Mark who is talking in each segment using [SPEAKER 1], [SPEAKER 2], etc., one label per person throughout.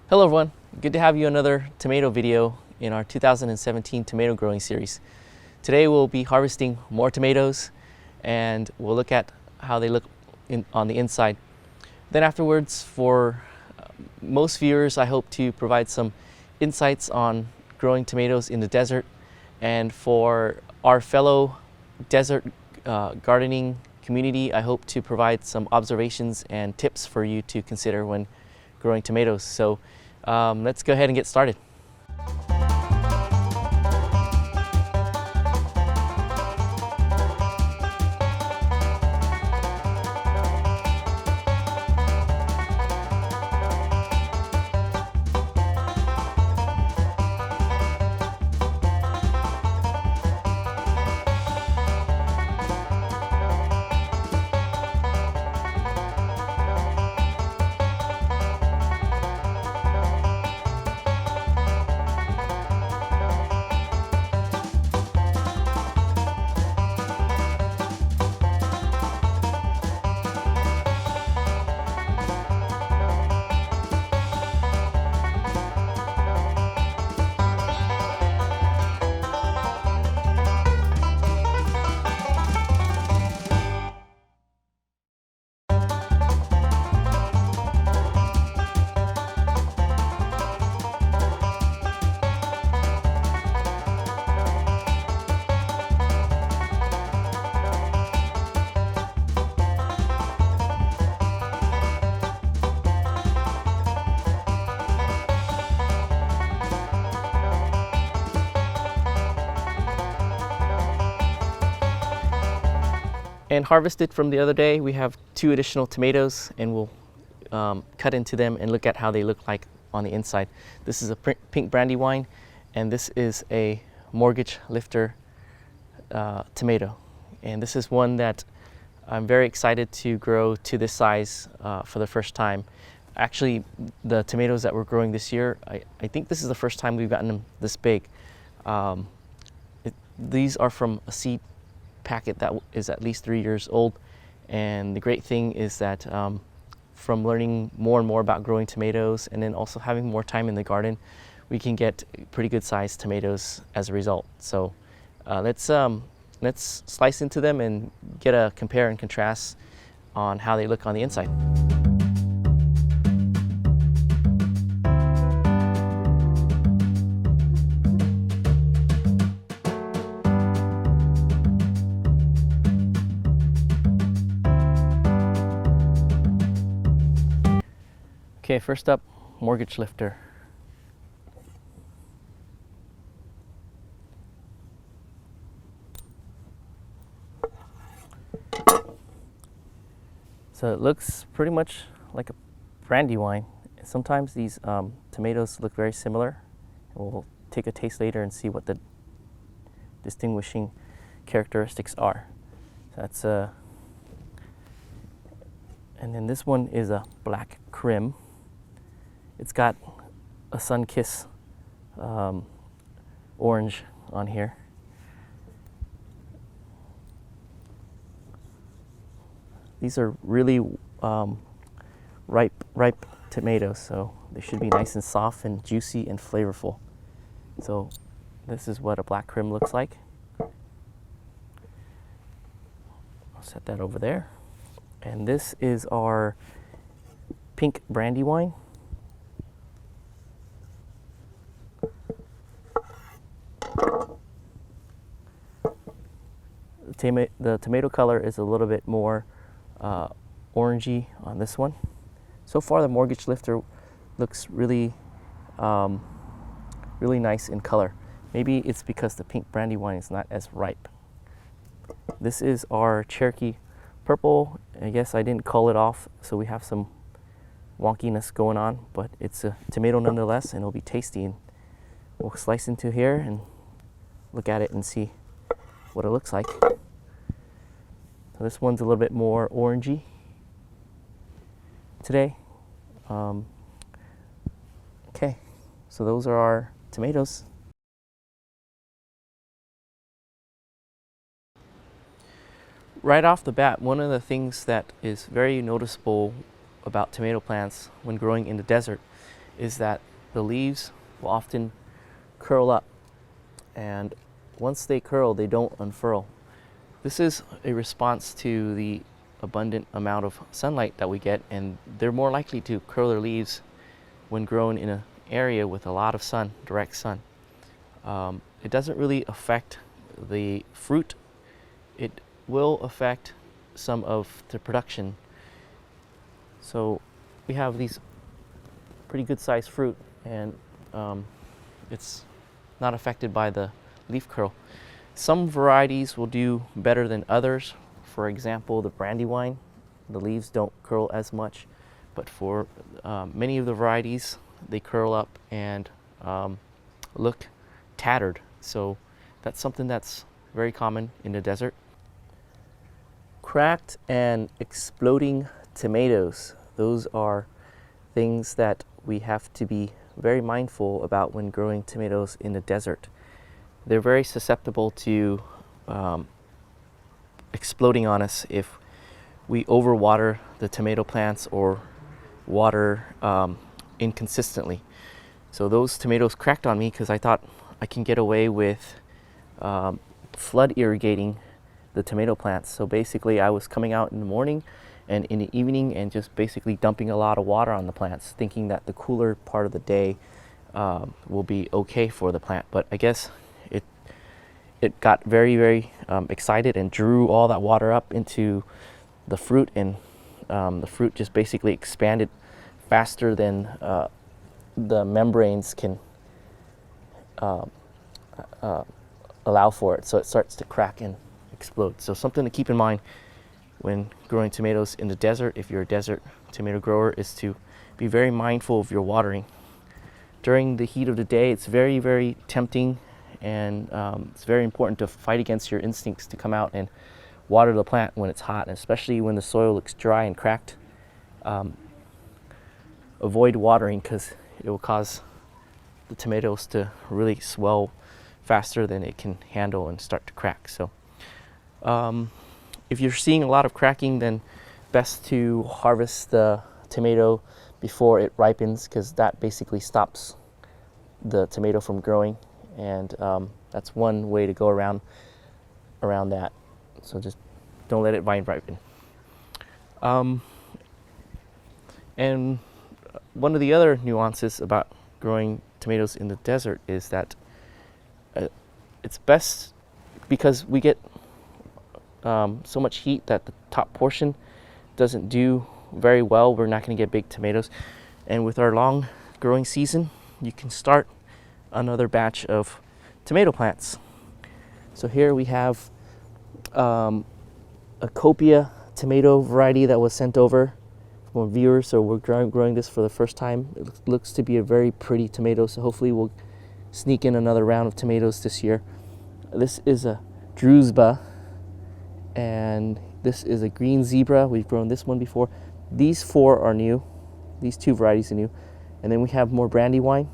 [SPEAKER 1] Hello everyone, good to have you another tomato video in our 2017 tomato growing series. Today we'll be harvesting more tomatoes and we'll look at how they look on the inside. Then afterwards, for most viewers, I hope to provide some insights on growing tomatoes in the desert, and for our fellow desert gardening community, I hope to provide some observations and tips for you to consider when growing tomatoes. So let's go ahead and get started. And harvested from the other day, we have 2 additional tomatoes, and we'll cut into them and look at how they look like on the inside. This is a pink Brandywine, and this is a mortgage lifter tomato. And this is one that I'm very excited to grow to this size for the first time. Actually, the tomatoes that we're growing this year, I think this is the first time we've gotten them this big. These are from a seed packet that is at least 3 years old, and the great thing is that from learning more and more about growing tomatoes and then also having more time in the garden, we can get pretty good sized tomatoes as a result. So let's slice into them and get a compare and contrast on how they look on the inside. Okay, first up, mortgage lifter. So it looks pretty much like a Brandywine. Sometimes these tomatoes look very similar. We'll take a taste later and see what the distinguishing characteristics are. So that's and then this one is a black Creme. It's got a sun-kiss orange on here. These are really ripe tomatoes, so they should be nice and soft and juicy and flavorful. So this is what a black Creme looks like. I'll set that over there. And this is our pink Brandywine. The tomato color is a little bit more orangey on this one. So far the mortgage lifter looks really really nice in color. Maybe it's because the pink Brandywine is not as ripe. This is our Cherokee Purple. I guess I didn't cull it off, so we have some wonkiness going on, but it's a tomato nonetheless, and it'll be tasty. And we'll slice into here and look at it and see what it looks like. So this one's a little bit more orangey today. Okay, so those are our tomatoes. Right off the bat, one of the things that is very noticeable about tomato plants when growing in the desert is that the leaves will often curl up, and once they curl, they don't unfurl. This is a response to the abundant amount of sunlight that we get, and they're more likely to curl their leaves when grown in an area with a lot of sun, direct sun. It doesn't really affect the fruit. It will affect some of the production. So we have these pretty good sized fruit, and it's not affected by the leaf curl. Some varieties will do better than others. For example, the Brandywine, the leaves don't curl as much, but for many of the varieties, they curl up and look tattered. So that's something that's very common in the desert. Cracked and exploding tomatoes. Those are things that we have to be very mindful about when growing tomatoes in the desert. They're very susceptible to exploding on us if we overwater the tomato plants or water inconsistently. So those tomatoes cracked on me because I thought I can get away with flood irrigating the tomato plants. So basically I was coming out in the morning and in the evening and just basically dumping a lot of water on the plants, thinking that the cooler part of the day will be okay for the plant. But I guess it got very excited and drew all that water up into the fruit, and the fruit just basically expanded faster than the membranes can allow for it. So it starts to crack and explode. So something to keep in mind when growing tomatoes in the desert, if you're a desert tomato grower, is to be very mindful of your watering. During the heat of the day, it's very tempting, and it's very important to fight against your instincts to come out and water the plant when it's hot, and especially when the soil looks dry and cracked. Avoid watering because it will cause the tomatoes to really swell faster than it can handle and start to crack. So if you're seeing a lot of cracking, then best to harvest the tomato before it ripens, because that basically stops the tomato from growing, and that's one way to go around that. So just don't let it vine ripen. And one of the other nuances about growing tomatoes in the desert is that it's best, because we get so much heat that the top portion doesn't do very well. We're not going to get big tomatoes. And with our long growing season, you can start another batch of tomato plants. So here we have a Copia Tomato variety that was sent over from a viewer. So we're growing this for the first time. It looks to be a very pretty tomato, so hopefully we'll sneak in another round of tomatoes this year. This is a Drusba, and this is a green zebra. We've grown this one before. These four are new. These two varieties are new. And then we have more Brandywine,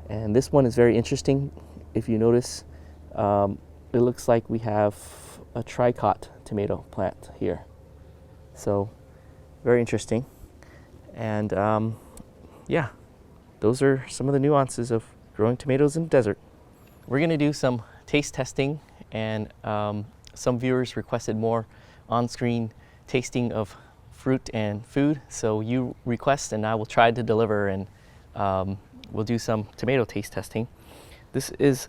[SPEAKER 1] and this one is very interesting. If you notice, it looks like we have a tricot tomato plant here. So very interesting. And yeah, those are some of the nuances of growing tomatoes in the desert. We're going to do some taste testing, and some viewers requested more on-screen tasting of fruit and food. So you request, and I will try to deliver, and we'll do some tomato taste testing. This is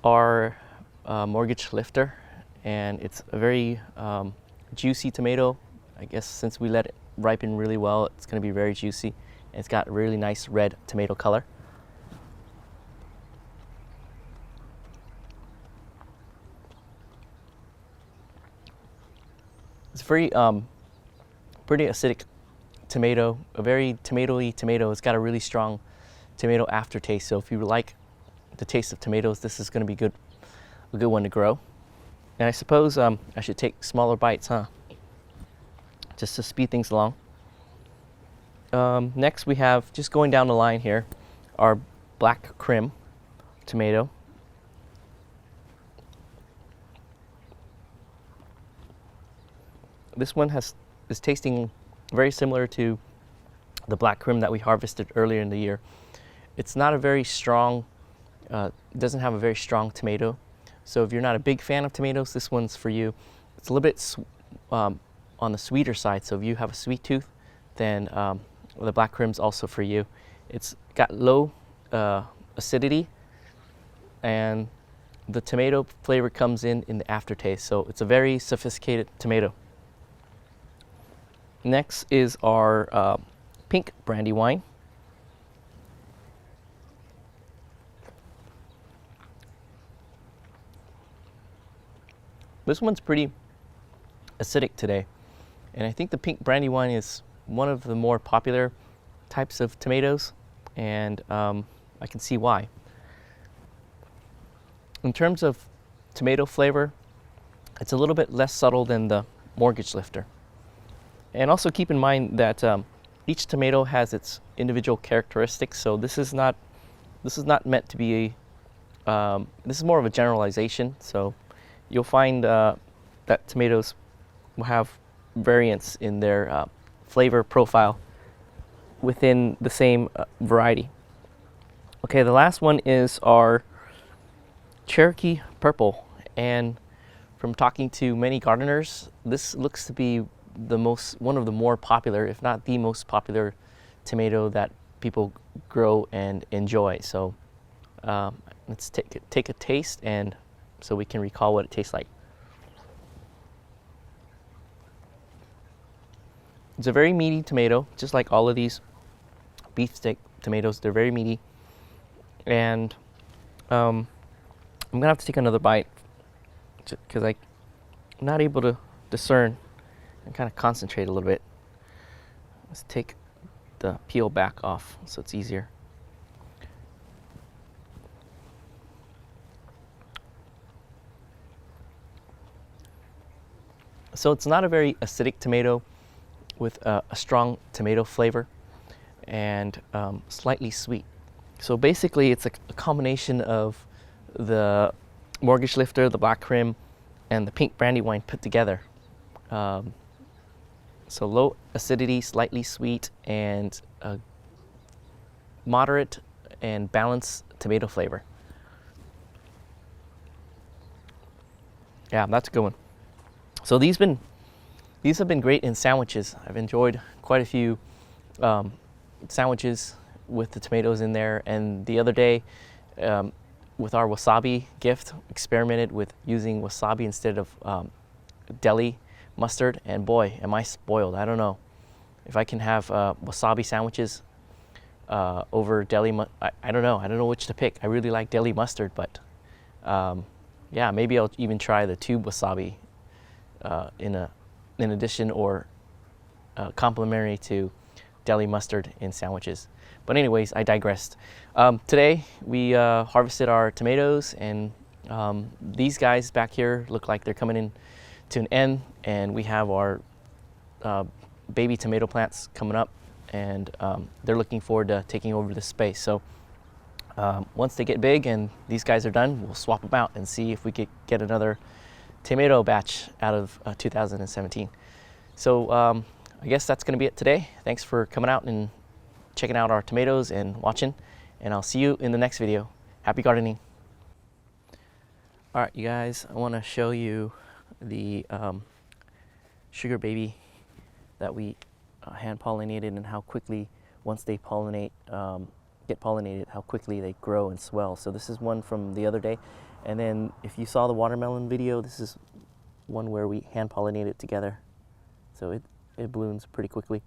[SPEAKER 1] our mortgage lifter, and it's a very juicy tomato. I guess since we let it ripen really well, it's going to be very juicy. And it's got a really nice red tomato color. It's very pretty acidic tomato, a very tomatoey tomato. It's got a really strong tomato aftertaste. So if you like the taste of tomatoes, this is going to be a good one to grow. And I suppose I should take smaller bites, huh? Just to speed things along. Next we have, just going down the line here, our black Creme tomato. This one is tasting very similar to the black Creme that we harvested earlier in the year. It's not a very strong, doesn't have a very strong tomato. So if you're not a big fan of tomatoes, this one's for you. It's a little bit on the sweeter side. So if you have a sweet tooth, then the black Creme's also for you. It's got low acidity, and the tomato flavor comes in the aftertaste. So it's a very sophisticated tomato. Next is our pink Brandywine. This one's pretty acidic today, and I think the pink Brandywine is one of the more popular types of tomatoes, and I can see why. In terms of tomato flavor, it's a little bit less subtle than the mortgage lifter. And also keep in mind that each tomato has its individual characteristics, so this is not meant to be this is more of a generalization. So you'll find that tomatoes will have variance in their flavor profile within the same variety. Okay, the last one is our Cherokee Purple, and from talking to many gardeners, this looks to be one of the more popular, if not the most popular tomato that people grow and enjoy. So let's take a taste, and so we can recall what it tastes like. It's a very meaty tomato, just like all of these beefsteak tomatoes. They're very meaty, and I'm gonna have to take another bite because I'm not able to discern and kind of concentrate a little bit. Let's take the peel back off so it's easier. So it's not a very acidic tomato with a strong tomato flavor, and slightly sweet. So basically it's a combination of the mortgage lifter, the black Creme, and the pink Brandywine put together. So low acidity, slightly sweet, and a moderate and balanced tomato flavor. Yeah, that's a good one. So these have been great in sandwiches. I've enjoyed quite a few sandwiches with the tomatoes in there. And the other day, with our wasabi gift, experimented with using wasabi instead of deli mustard, and boy, am I spoiled. I don't know if I can have wasabi sandwiches over deli. I don't know which to pick. I really like deli mustard, but yeah, maybe I'll even try the tube wasabi in addition, or complementary to deli mustard in sandwiches. But anyways, I digressed. Today we harvested our tomatoes, and these guys back here look like they're coming in to an end, and we have our baby tomato plants coming up, and they're looking forward to taking over this space. So once they get big and these guys are done, we'll swap them out and see if we could get another tomato batch out of 2017. So I guess that's going to be it today. Thanks for coming out and checking out our tomatoes and watching, and I'll see you in the next video. Happy gardening. All right, you guys, I want to show you the sugar baby that we hand pollinated, and how quickly, once they get pollinated, how quickly they grow and swell. So this is one from the other day, and then if you saw the watermelon video, this is one where we hand pollinate it together. So it blooms pretty quickly.